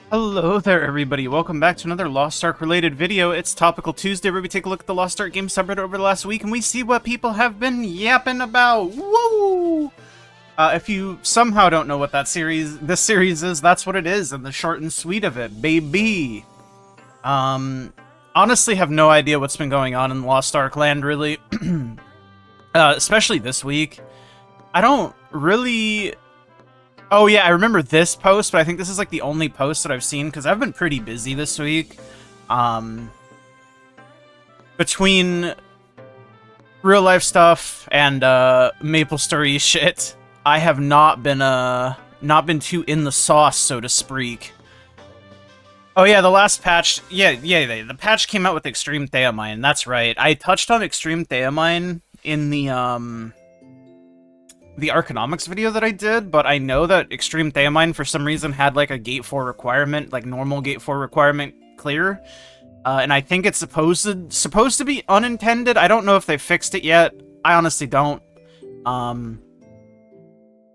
Hello there, everybody. Welcome back to another Lost Ark related video. It's Topical Tuesday, where we take a look at the Lost Ark game subreddit over the last week, and we see what people have been yapping about. Woo! If you somehow don't know what this series is, that's what it is, and the short and sweet of it, baby. Honestly have no idea what's been going on in Lost Ark land, really. Especially this week. I don't really... Oh yeah, I remember this post, but I think this is like the only post that I've seen because I've been pretty busy this week. Between real life stuff and Maple Story shit, I have not been too in the sauce, so to speak. Oh yeah, the last patch, the patch came out with Extreme Theamine. That's right. I touched on Extreme Theamine in the Arconomics video that I did, but I know that Extreme Theamine for some reason had like a Gate 4 requirement, like normal Gate 4 requirement clear, and I think it's supposed to be unintended. I don't know if they fixed it yet. I honestly don't. I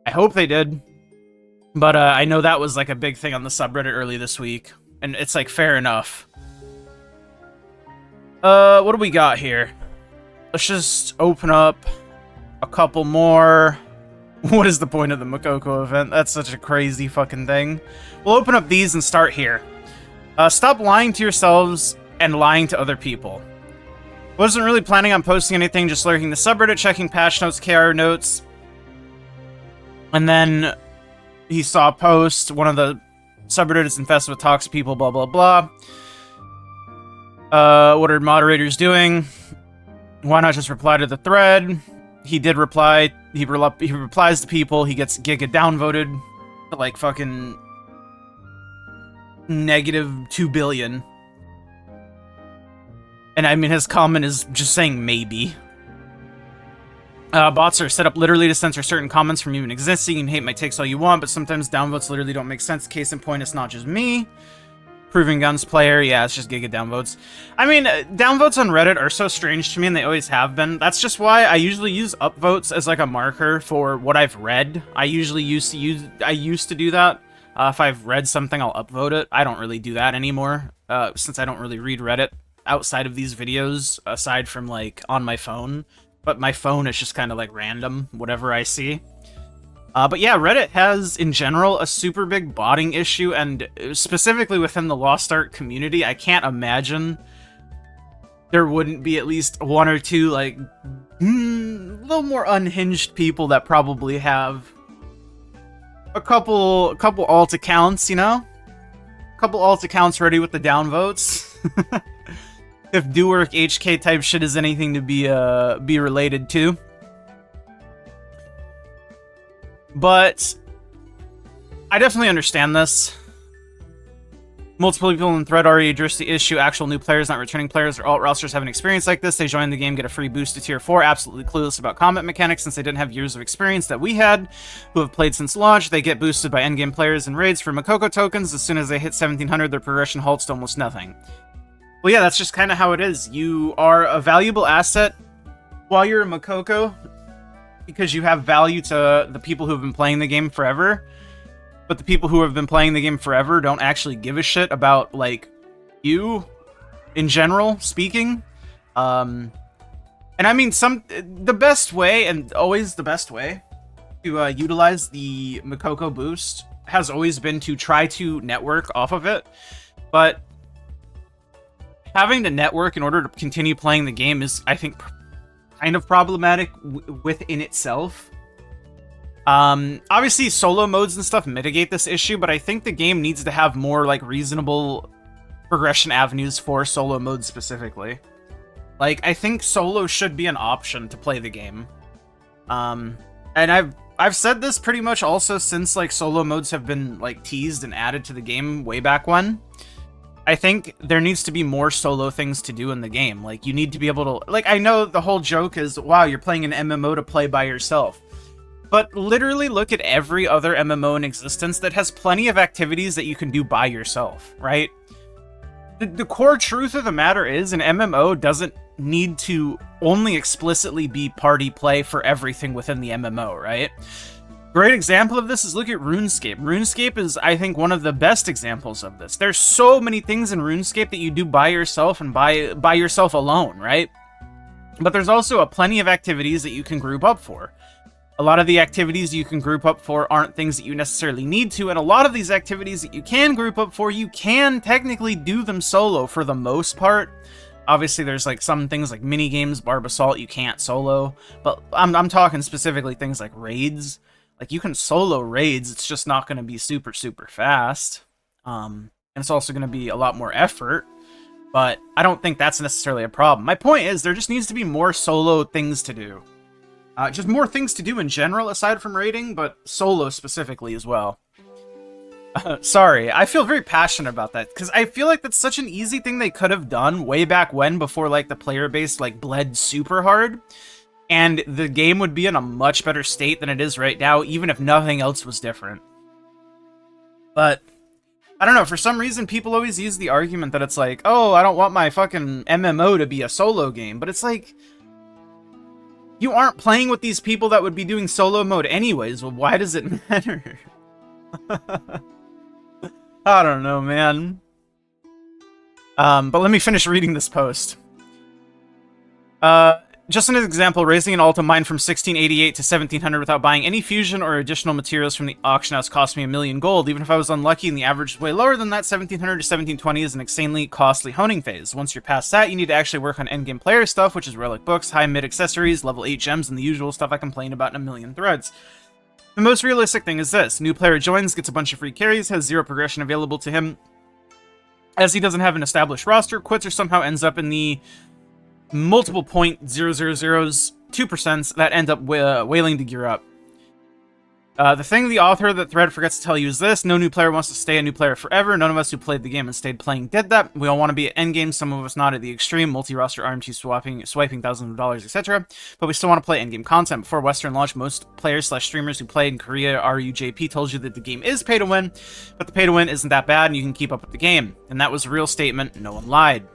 hope they did, but I know that was like a big thing on the subreddit early this week, and it's like fair enough. What do we got here? Let's just open up a couple more. What is the point of the Mokoko event? That's such a crazy fucking thing. We'll open up these and start here. Stop lying to yourselves and lying to other people. Wasn't really planning on posting anything, just lurking the subreddit, checking patch notes, KR notes. And then he saw a post, one of the subreddits infested with toxic people, blah, blah, blah. What are moderators doing? Why not just reply to the thread? He did reply. He replies to people. He gets giga downvoted to like fucking -2 billion. And I mean, his comment is just saying maybe. Bots are set up literally to censor certain comments from even existing. You can hate my takes all you want, but sometimes downvotes literally don't make sense. Case in point, it's not just me. Proving Guns player, yeah, it's just giga downvotes. I mean, downvotes on Reddit are so strange to me, and they always have been. That's just why I usually use upvotes as like a marker for what I've read. I used to do that. If I've read something, I'll upvote it. I don't really do that anymore, since I don't really read Reddit outside of these videos, aside from like on my phone. But my phone is just kind of like random, whatever I see. But yeah, Reddit has, in general, a super big botting issue, and specifically within the Lost Ark community, I can't imagine there wouldn't be at least one or two, like, a little more unhinged people that probably have a couple alt accounts, you know? A couple alt accounts ready with the downvotes. If do-work HK type shit is anything to be related to. But I definitely understand this. Multiple people in the thread already addressed the issue. Actual new players, not returning players, or alt rosters have an experience like this. They join the game, get a free boost to tier 4, absolutely clueless about combat mechanics since they didn't have years of experience that we had, who have played since launch. They get boosted by endgame players and raids for Mokoko tokens. As soon as they hit 1700, their progression halts to almost nothing. Well, yeah, that's just kind of how it is. You are a valuable asset while you're a Mokoko, because you have value to the people who have been playing the game forever, but the people who have been playing the game forever don't actually give a shit about, like, you, in general, speaking. And I mean, the best way, and always the best way, to utilize the Mokoko boost has always been to try to network off of it, but having to network in order to continue playing the game is, I think, kind of problematic within itself. Obviously solo modes and stuff mitigate this issue, but I think the game needs to have more like reasonable progression avenues for solo modes specifically. Like, I think solo should be an option to play the game. And I've said this pretty much also since like solo modes have been like teased and added to the game way back when. I think there needs to be more solo things to do in the game. Like, you need to be able to... Like, I know the whole joke is, wow, you're playing an MMO to play by yourself. But literally look at every other MMO in existence that has plenty of activities that you can do by yourself, right? The core truth of the matter is an MMO doesn't need to only explicitly be party play for everything within the MMO, right? Great example of this is look at RuneScape. RuneScape is, I think, one of the best examples of this. There's so many things in RuneScape that you do by yourself and by yourself alone, right? But there's also a plenty of activities that you can group up for. A lot of the activities you can group up for aren't things that you necessarily need to, and a lot of these activities that you can group up for, you can technically do them solo for the most part. Obviously, there's like some things like mini games, Barb Assault, you can't solo, but I'm talking specifically things like raids. Like, you can solo raids, it's just not going to be super, super fast. And it's also going to be a lot more effort. But I don't think that's necessarily a problem. My point is, there just needs to be more solo things to do. Just more things to do in general, aside from raiding, but solo specifically as well. Sorry, I feel very passionate about that, because I feel like that's such an easy thing they could have done way back when, before, like, the player base, like, bled super hard. And the game would be in a much better state than it is right now, even if nothing else was different. But, I don't know, for some reason people always use the argument that it's like, oh, I don't want my fucking MMO to be a solo game. But it's like, you aren't playing with these people that would be doing solo mode anyways. Well, why does it matter? I don't know, man. But let me finish reading this post. Just an example, raising an Alta mine from 1688 to 1700 without buying any fusion or additional materials from the auction house cost me 1,000,000 gold. Even if I was unlucky and the average is way lower than that, 1700 to 1720 is an insanely costly honing phase. Once you're past that, you need to actually work on endgame player stuff, which is relic books, high mid accessories, level 8 gems, and the usual stuff I complain about in a million threads. The most realistic thing is this. New player joins, gets a bunch of free carries, has 0 progression available to him, as he doesn't have an established roster, quits or somehow ends up in the multiple 0.000s, 2% that end up wailing to gear up. The thing the author of the thread forgets to tell you is this: no new player wants to stay a new player forever. None of us who played the game and stayed playing did that. We all want to be at endgame, some of us not at the extreme, multi-roster RMT swiping thousands of dollars, etc. But we still want to play endgame content. Before Western launch, most players/streamers who played in Korea, RUJP, told you that the game is pay to win, but the pay to win isn't that bad and you can keep up with the game. And that was a real statement, no one lied.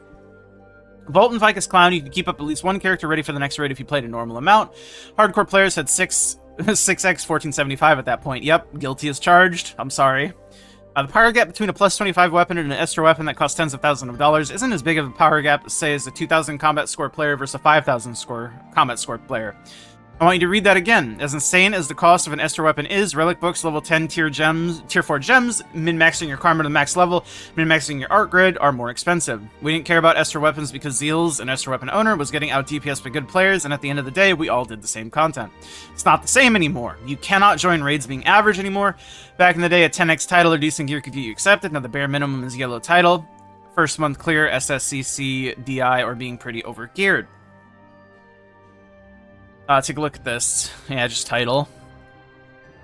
Vault and Vicus Clown, you can keep up at least one character ready for the next raid if you played a normal amount. Hardcore players had 6x 1475 at that point. Yep, guilty as charged. I'm sorry. The power gap between a plus 25 weapon and an extra weapon that costs tens of thousands of dollars isn't as big of a power gap, say, as a 2,000 combat score player versus a 5,000 combat score player. I want you to read that again. As insane as the cost of an Esther weapon is, relic books, level 10 tier 4 gems, min-maxing your karma to the max level, min-maxing your art grid are more expensive. We didn't care about Esther weapons because Zeals, an Esther weapon owner, was getting out DPS by good players, and at the end of the day, we all did the same content. It's not the same anymore. You cannot join raids being average anymore. Back in the day, a 10x title or decent gear could get you accepted. Now the bare minimum is yellow title. First month clear, SSCC, DI, or being pretty overgeared. Take a look at this. Yeah, just title.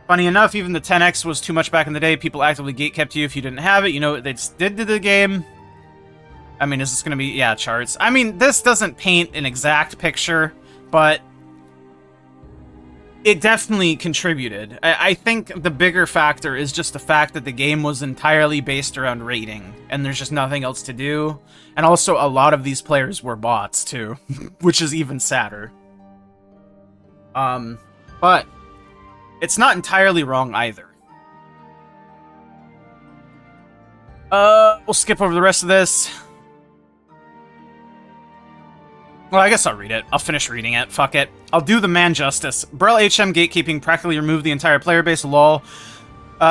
Funny enough, even the 10x was too much back in the day. People actively gatekept you if you didn't have it. You know what they just did to the game? I mean, is this going to be... Yeah, charts. I mean, this doesn't paint an exact picture, but it definitely contributed. I think the bigger factor is just the fact that the game was entirely based around raiding, and there's just nothing else to do. And also, a lot of these players were bots, too, which is even sadder. But it's not entirely wrong either. We'll skip over the rest of this. Well, I guess I'll read it. I'll finish reading it. Fuck it. I'll do the man justice. Brel HM gatekeeping practically removed the entire player base, lol.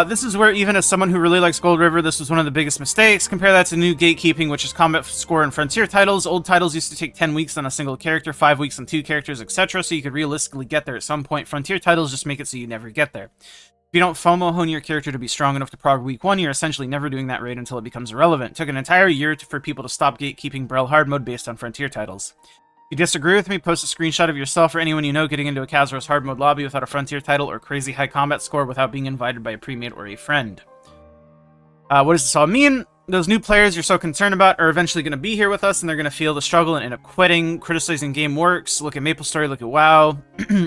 This is where, even as someone who really likes Gold River, this was one of the biggest mistakes. Compare that to new gatekeeping, which is combat score and frontier titles. Old titles used to take 10 weeks on a single character, 5 weeks on 2 characters, etc., so you could realistically get there at some point. Frontier titles just make it so you never get there. If you don't FOMO hone your character to be strong enough to prog week 1, you're essentially never doing that raid until it becomes irrelevant. It took an entire year for people to stop gatekeeping Brel hard mode based on frontier titles. If you disagree with me, post a screenshot of yourself or anyone you know getting into a Kazros hard mode lobby without a frontier title or crazy high combat score without being invited by a premade or a friend. What does this all mean? Those new players you're so concerned about are eventually going to be here with us, and they're going to feel the struggle and end up quitting, criticizing game works. Look at MapleStory, look at WoW.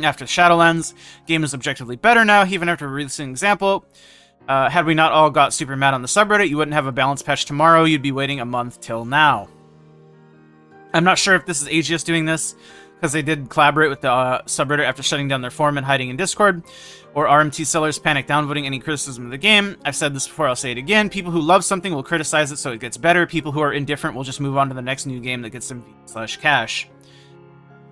After Shadowlands, game is objectively better now, even after releasing an example. Had we not all got super mad on the subreddit, you wouldn't have a balance patch tomorrow, you'd be waiting a month till now. I'm not sure if this is Aegis doing this. because they did collaborate with the subreddit after shutting down their forum and hiding in Discord, or RMT sellers panic downvoting any criticism of the game. I've said this before, I'll say it again. People who love something will criticize it so it gets better. People who are indifferent will just move on to the next new game that gets them /cash.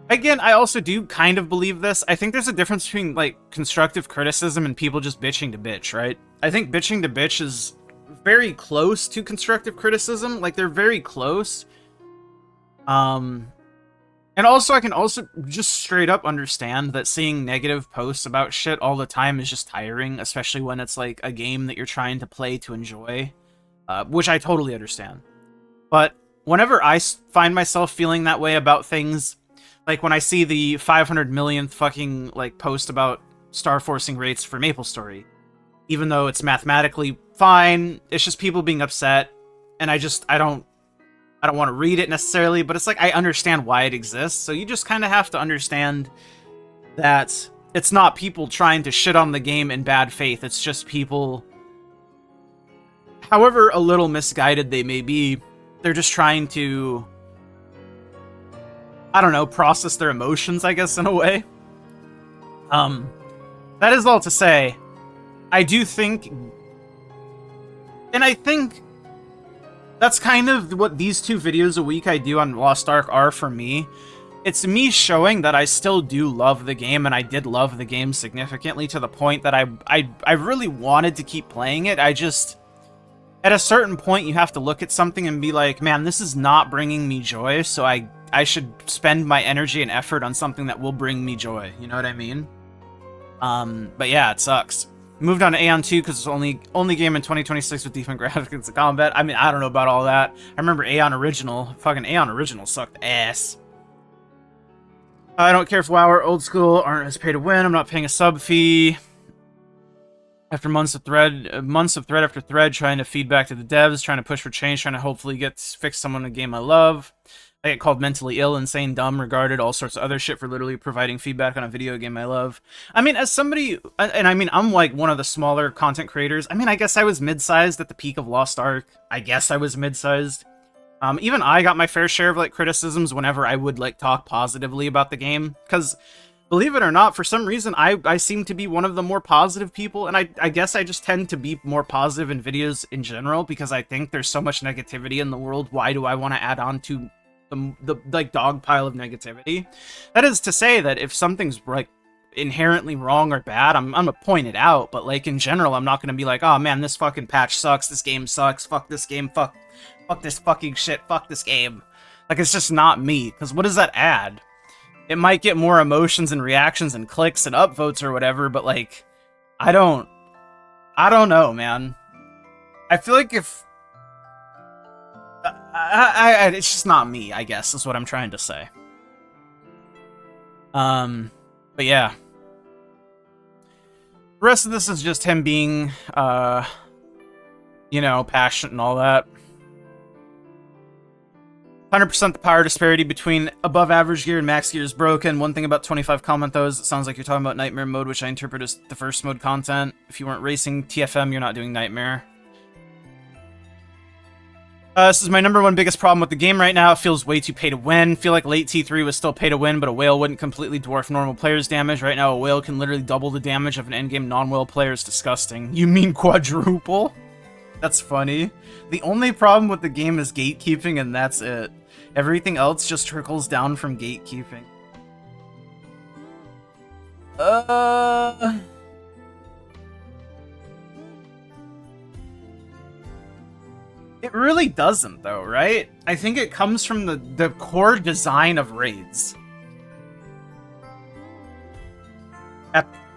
Again, I also do kind of believe this. I think there's a difference between, like, constructive criticism and people just bitching to bitch, right? I think bitching to bitch is very close to constructive criticism. Like, they're very close. And also, I can also just straight up understand that seeing negative posts about shit all the time is just tiring, especially when it's, like, a game that you're trying to play to enjoy, which I totally understand. But whenever I find myself feeling that way about things, like when I see the 500 millionth fucking, like, post about star forcing rates for MapleStory, even though it's mathematically fine, it's just people being upset, and I don't want to read it necessarily, but it's like, I understand why it exists, so you just kind of have to understand that it's not people trying to shit on the game in bad faith, it's just people, however a little misguided they may be, they're just trying to, I don't know, process their emotions, I guess, in a way. That is all to say, I do think, and I think that's kind of what these 2 videos a week I do on Lost Ark are for me. It's me showing that I still do love the game, and I did love the game significantly to the point that I really wanted to keep playing it. I just, at a certain point, you have to look at something and be like, man, this is not bringing me joy, so I should spend my energy and effort on something that will bring me joy. You know what I mean? But yeah, it sucks. Moved on to Aeon 2 because it's the only game in 2026 with decent graphics and combat. I mean, I don't know about all that. I remember Aeon Original. Fucking Aeon Original sucked ass. I don't care if WoW or old school aren't as pay to win. I'm not paying a sub fee. After months of thread after thread, trying to feed back to the devs, trying to push for change, trying to hopefully fix someone in a game I love. I get called mentally ill, insane, dumb, regarded, all sorts of other shit for literally providing feedback on a video game I love. I mean, as somebody, and I mean, I'm like one of the smaller content creators. I mean, I guess I was mid-sized at the peak of Lost Ark. I guess I was mid-sized. Even I got my fair share of, like, criticisms whenever I would, like, talk positively about the game. Because, believe it or not, for some reason, I seem to be one of the more positive people, and I guess I just tend to be more positive in videos in general, because I think there's so much negativity in the world. Why do I want to add on to the like dog pile of negativity? That is to say that if something's like inherently wrong or bad, I'm gonna point it out, but like in general, I'm not gonna be like, oh man, this fucking patch sucks, this game sucks, fuck this game, fuck this fucking shit, fuck this game. Like, it's just not me, because what does that add? It might get more emotions and reactions and clicks and upvotes or whatever, but like, I don't know, man. I feel like if it's just not me, I guess, is what I'm trying to say. But yeah. The rest of this is just him being, you know, passionate and all that. 100% the power disparity between above average gear and max gear is broken. One thing about 25 comment, though, is it sounds like you're talking about Nightmare mode, which I interpret as the first mode content. If you weren't racing TFM, you're not doing Nightmare. This is my #1 biggest problem with the game right now. It feels way too pay to win. Feel like late T3 was still pay to win, but a whale wouldn't completely dwarf normal players' damage. Right now, a whale can literally double the damage of an endgame non-whale player. It's disgusting. You mean quadruple? That's funny. The only problem with the game is gatekeeping, and that's it. Everything else just trickles down from gatekeeping. It really doesn't, though, right? I think it comes from the core design of raids.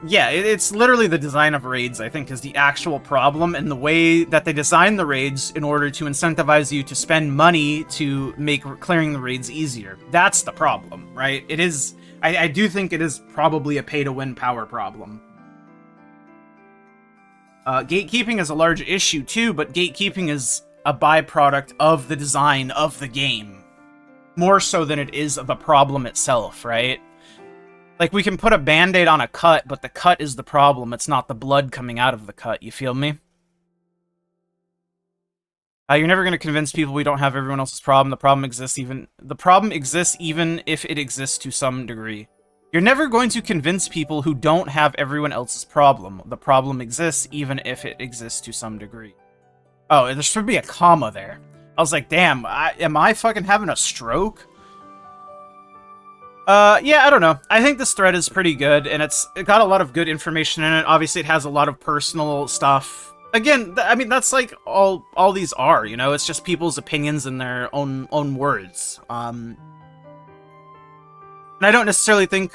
Yeah, it's literally the design of raids, I think, is the actual problem, and the way that they design the raids in order to incentivize you to spend money to make clearing the raids easier. That's the problem, right? It is... I do think it is probably a pay-to-win power problem. Gatekeeping is a large issue, too, but gatekeeping is a byproduct of the design of the game. More so than it is the problem itself, right? Like, we can put a band-aid on a cut, but the cut is the problem. It's not the blood coming out of the cut, you feel me? You're never going to convince people we don't have everyone else's problem. The problem exists even if it exists to some degree. You're never going to convince people who don't have everyone else's problem. The problem exists even if it exists to some degree. Oh, there should be a comma there. I was like, damn, am I fucking having a stroke? Yeah, I don't know. I think this thread is pretty good, and it got a lot of good information in it. Obviously, it has a lot of personal stuff. Again, I mean, that's like all these are, you know? It's just people's opinions in their own words. And I don't necessarily think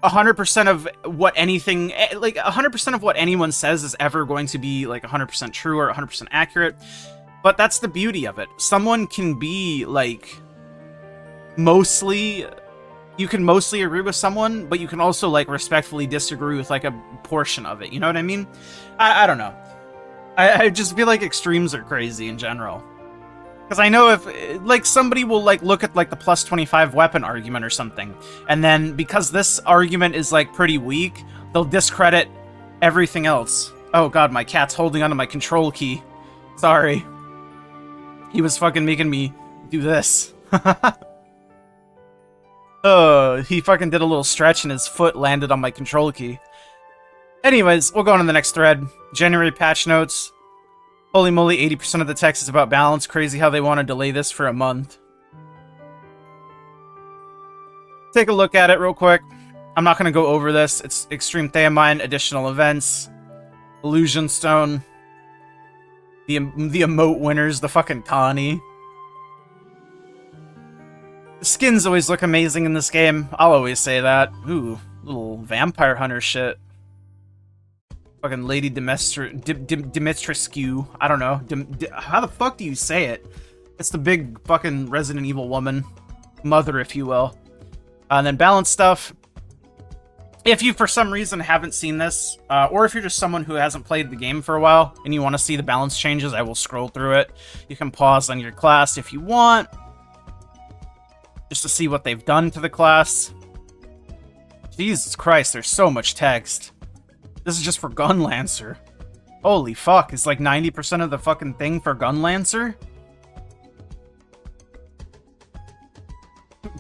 100% of what anything, like 100% of what anyone says is ever going to be like 100% true or 100% accurate. But that's the beauty of it. Someone can be like you can mostly agree with someone, but you can also like respectfully disagree with like a portion of it. You know what I mean? I don't know. I just feel like extremes are crazy in general. Because I know if, like, somebody will, like, look at, like, the plus 25 weapon argument or something, and then, because this argument is, like, pretty weak, they'll discredit everything else. Oh god, my cat's holding onto my control key. Sorry. He was fucking making me do this. He fucking did a little stretch and his foot landed on my control key. Anyways, we'll go on to the next thread. January patch notes. Holy moly, 80% of the text is about balance. Crazy how they want to delay this for a month. Take a look at it real quick. I'm not going to go over this. It's Extreme Theamine, additional events, Illusion Stone, the emote winners, the fucking Connie. The skins always look amazing in this game. I'll always say that. Ooh, little vampire hunter shit. Fucking Lady Dimitrescu. I don't know. How the fuck do you say it? It's the big fucking Resident Evil woman. Mother, if you will. And then balance stuff. If you, for some reason, haven't seen this, or if you're just someone who hasn't played the game for a while, and you want to see the balance changes, I will scroll through it. You can pause on your class if you want. Just to see what they've done to the class. Jesus Christ, there's so much text. This is just for Gunlancer. Holy fuck, it's like 90% of the fucking thing for Gunlancer?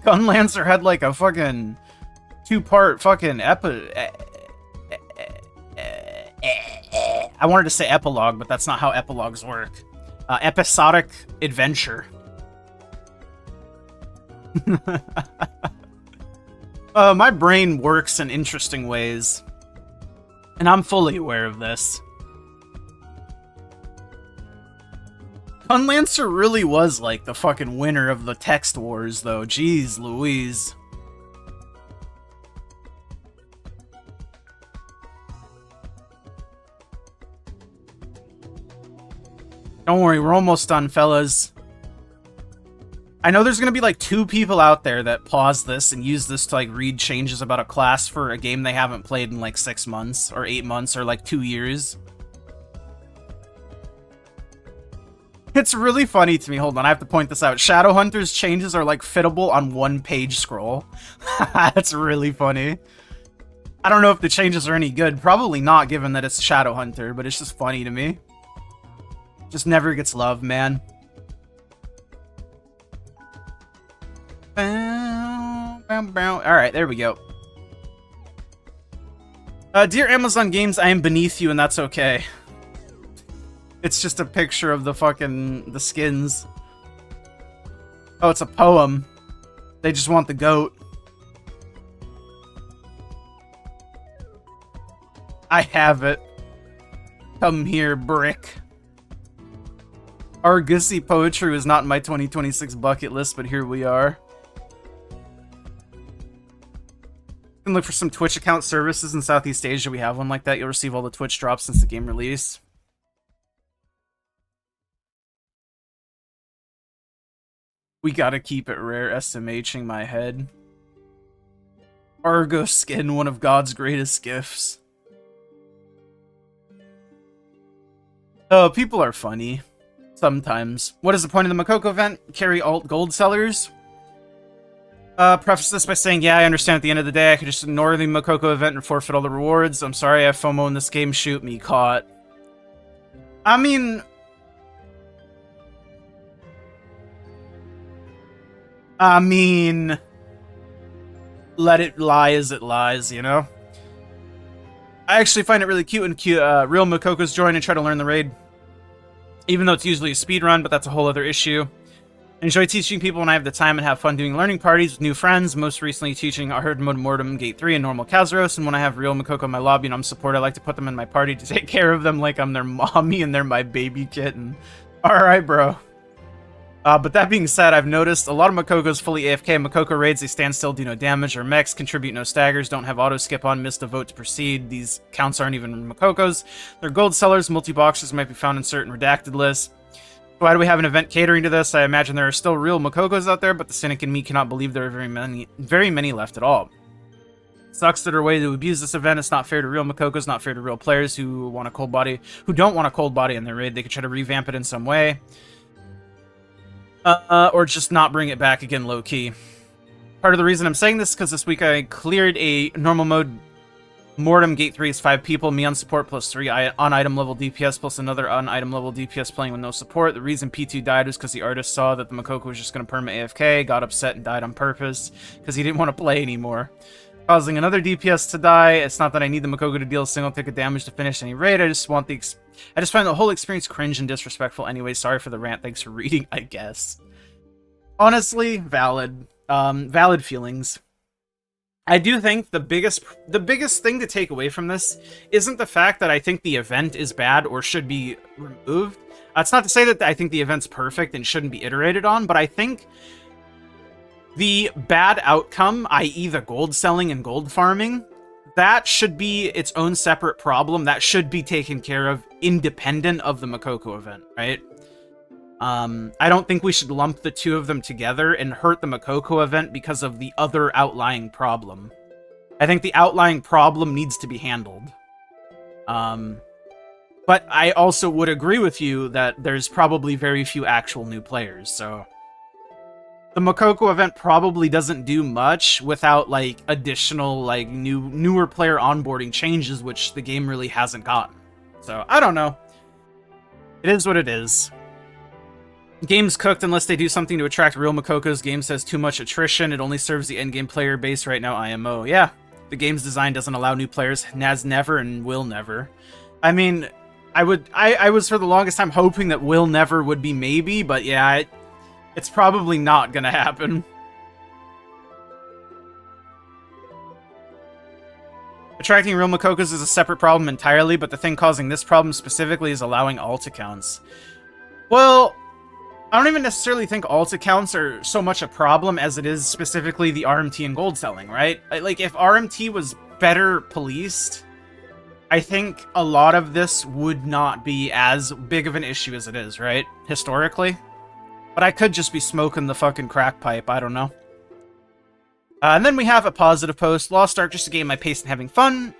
Gunlancer had like a fucking 2-part fucking I wanted to say epilogue, but that's not how epilogues work. Episodic adventure. My brain works in interesting ways. And I'm fully aware of this. Gunlancer really was like the fucking winner of the text wars, though. Jeez Louise. Don't worry, we're almost done, fellas. I know there's gonna be like 2 people out there that pause this and use this to like read changes about a class for a game they haven't played in like 6 months or 8 months or like 2 years. It's really funny to me. Hold on, I have to point this out. Shadowhunter's changes are like fittable on 1-page scroll. That's really funny. I don't know if the changes are any good. Probably not, given that it's Shadowhunter, but it's just funny to me. Just never gets love, man. Alright, there we go. Dear Amazon Games, I am beneath you and that's okay. It's just a picture of the fucking... the skins. Oh, it's a poem. They just want the goat. I have it. Come here, brick. Argussy poetry was not in my 2026 bucket list, but here we are. You can look for some Twitch account services in Southeast Asia. We have one like that. You'll receive all the Twitch drops since the game release. We gotta keep it rare, SMHing my head. Argo skin, one of God's greatest gifts. Oh, people are funny. Sometimes. What is the point of the Mokoko event? Carry alt gold sellers? Preface this by saying, yeah, I understand at the end of the day I could just ignore the Mokoko event and forfeit all the rewards. I'm sorry I have FOMO in this game. Shoot me, caught. I mean, I mean, let it lie as it lies, you know? I actually find it really cute when real Mokokos join and try to learn the raid. Even though it's usually a speed run, but that's a whole other issue. I enjoy teaching people when I have the time and have fun doing learning parties with new friends, most recently teaching Hard Mode Mortem Gate 3 and Normal Kazaros, and when I have real Mokoko in my lobby and I'm support, I like to put them in my party to take care of them like I'm their mommy and they're my baby kitten. Alright, bro. But that being said, I've noticed a lot of Mokokos fully AFK. Mokoko raids, they stand still, do no damage, or mechs, contribute no staggers, don't have auto skip on, missed a vote to proceed. These counts aren't even Mokokos. They're gold sellers, multi-boxes might be found in certain redacted lists. Why do we have an event catering to this? I imagine there are still real Mokokos out there, but the cynic in me cannot believe there are very many left at all. Sucks that are a way to abuse this event. It's not fair to real Mokokos, not fair to real players who want a cold body, who don't want a cold body in their raid. They could try to revamp it in some way. Or just not bring it back again low-key. Part of the reason I'm saying this is because this week I cleared a normal mode Mortem Gate 3 is 5 people, me on support plus 3 on item level DPS plus another on item level DPS playing with no support. The reason P2 died was because the artist saw that the Mokoko was just going to perma AFK, got upset and died on purpose because he didn't want to play anymore, causing another DPS to die. It's not that I need the Mokoko to deal single ticket damage to finish any raid, I just find the whole experience cringe and disrespectful. Anyway, sorry for the rant, thanks for reading, I guess. Honestly, valid. Valid feelings. I do think the biggest thing to take away from this isn't the fact that I think the event is bad or should be removed. It's not to say that I think the event's perfect and shouldn't be iterated on, but I think the bad outcome, i.e. the gold selling and gold farming, that should be its own separate problem. That should be taken care of independent of the Mokoko event, right? I don't think we should lump the two of them together and hurt the Mokoko event because of the other outlying problem. I think the outlying problem needs to be handled. But I also would agree with you that there's probably very few actual new players, so the Mokoko event probably doesn't do much without, like, additional, like, newer player onboarding changes, which the game really hasn't gotten. So, I don't know. It is what it is. Game's cooked unless they do something to attract real Mokokos. Game says too much attrition. It only serves the endgame player base right now, IMO. Yeah, the game's design doesn't allow new players. Has never and will never. I mean, I was for the longest time hoping that will never would be maybe, but yeah, it's probably not gonna happen. Attracting real Mokokos is a separate problem entirely, but the thing causing this problem specifically is allowing alt accounts. Well, I don't even necessarily think alt accounts are so much a problem as it is specifically the RMT and gold selling, right? Like, if RMT was better policed, I think a lot of this would not be as big of an issue as it is, right? Historically. But I could just be smoking the fucking crack pipe, I don't know. And then we have a positive post. Lost Ark, just a game I paced and having fun.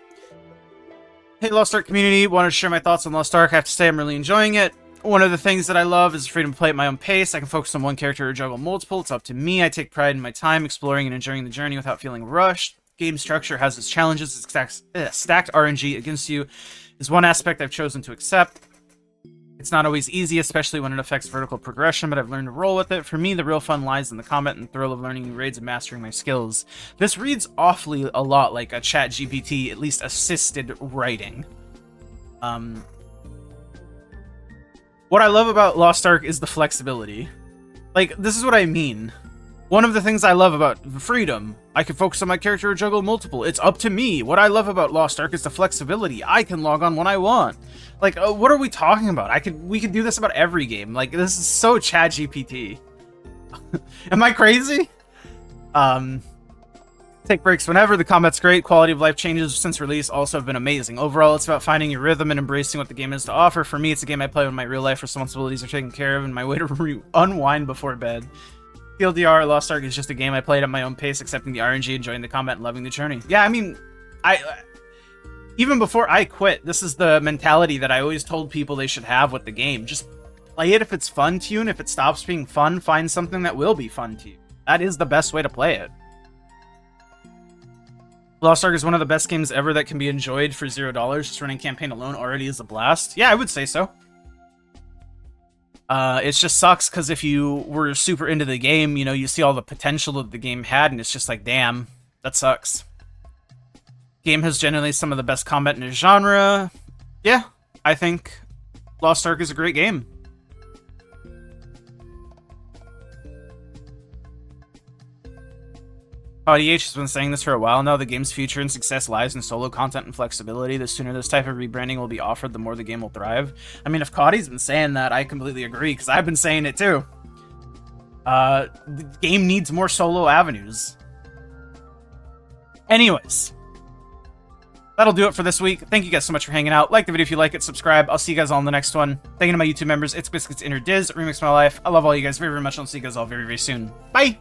Hey, Lost Ark community, wanted to share my thoughts on Lost Ark. I have to say I'm really enjoying it. One of the things that I love is freedom to play at my own pace. I can focus on one character or juggle multiple. It's up to me. I take pride in my time exploring and enjoying the journey without feeling rushed. Game structure has its challenges. Stacked RNG against you is one aspect I've chosen to accept. It's not always easy, especially when it affects vertical progression, but I've learned to roll with it. For me, the real fun lies in the combat and thrill of learning new raids and mastering my skills. This reads awfully a lot like a ChatGPT, at least assisted writing. What I love about Lost Ark is the flexibility. Like, this is what I mean. One of the things I love about freedom, I can focus on my character or juggle multiple. It's up to me. What I love about Lost Ark is the flexibility. I can log on when I want. Like, what are we talking about? We could do this about every game. Like, this is so ChatGPT. Am I crazy? Take breaks whenever. The combat's great. Quality of life changes since release also have been amazing. Overall, it's about finding your rhythm and embracing what the game has to offer. For me, it's a game I play when my real life responsibilities are taken care of and my way to unwind before bed. TLDR, Lost Ark is just a game I played at my own pace, accepting the RNG, enjoying the combat, and loving the journey. Yeah, I mean, even before I quit, this is the mentality that I always told people they should have with the game. Just play it if it's fun to you, and if it stops being fun, find something that will be fun to you. That is the best way to play it. Lost Ark is one of the best games ever that can be enjoyed for $0. Just running campaign alone already is a blast. Yeah, I would say so. It just sucks because if you were super into the game, you know, you see all the potential that the game had, and it's just like, damn, that sucks. Game has generally some of the best combat in the genre. Yeah, I think Lost Ark is a great game. EH has been saying this for a while now. The game's future and success lies in solo content and flexibility. The sooner this type of rebranding will be offered, the more the game will thrive. I mean, if Coddy's been saying that, I completely agree, because I've been saying it too. The game needs more solo avenues. Anyways, that'll do it for this week. Thank you guys so much for hanging out. Like the video if you like it, subscribe. I'll see you guys all in the next one. Thank you to my YouTube members. It's Biscuits Inner Diz, Remix My Life. I love all you guys very, very much. I'll see you guys all very, very soon. Bye!